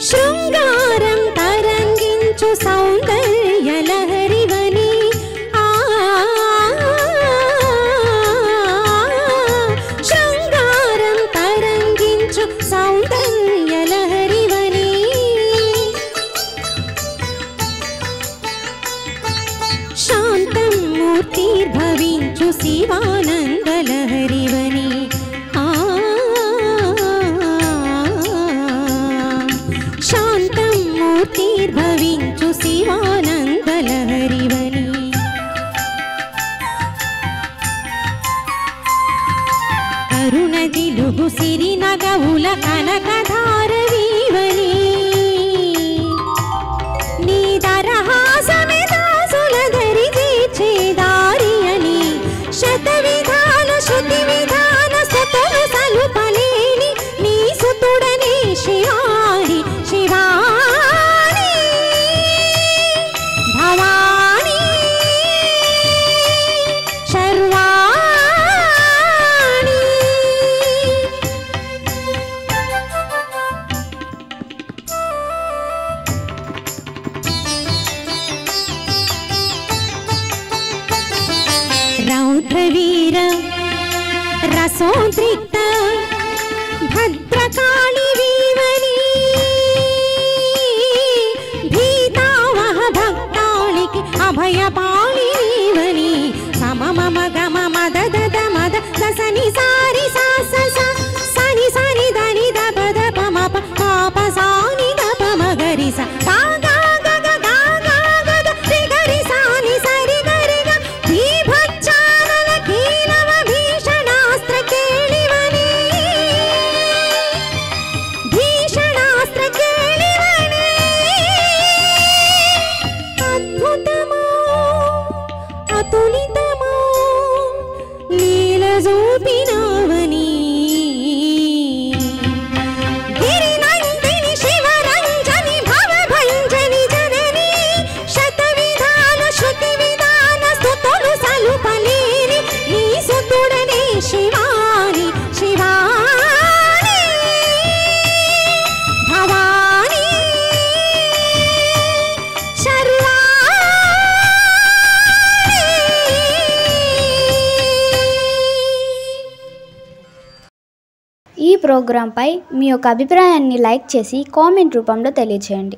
శృంగారం తరంగించు సౌందర్య లహరివని శృంగారం తరంగించు సౌందర్య లహరివని శాంతం మూర్తిర్భవించు శివానంద లహరివని శాంతం మూర్తిర్భవించు శివానంద లహరివని కరుణ దిలుగు సిరి నగవుల కనకధారవీవని నీ దరహాసమే దాసుల ధరి తీర్చేదారియని శత విధాన శృతి విధాన స్తుతులు సలుపలేని నీ సుతుడనే శివాని శివాని భవాని శర్వాణి రౌద్రవీర రసోద్రిక్త భద్రకాళి వీవని భీతావహ భక్తాళికి అభయపాళి వీవని సమమమ గమ మద దద మద దసని సారి సాస సని సని దని దప దప మప పాప సాని దప మగరి స గాగా గగ గాగా గద రిగరి సాని సరి గరి గ భీభత్సానల కీలవ భీషణాస్త్ర కేళివని భీషణాస్త్ర కేళివని అద్భుతమో అతులితమో లీల జూపినావని గిరినందిని శివరంజని భవభంజని జనని శత విధాన శృతి విధాన స్తుతులు సలుపలేని నీ సుతుడనే శివాని శివాని భవాని ఈ ప్రోగ్రాంపై మీ యొక్క అభిప్రాయాన్ని లైక్ చేసి కామెంట్ రూపంలో తెలియజేయండి.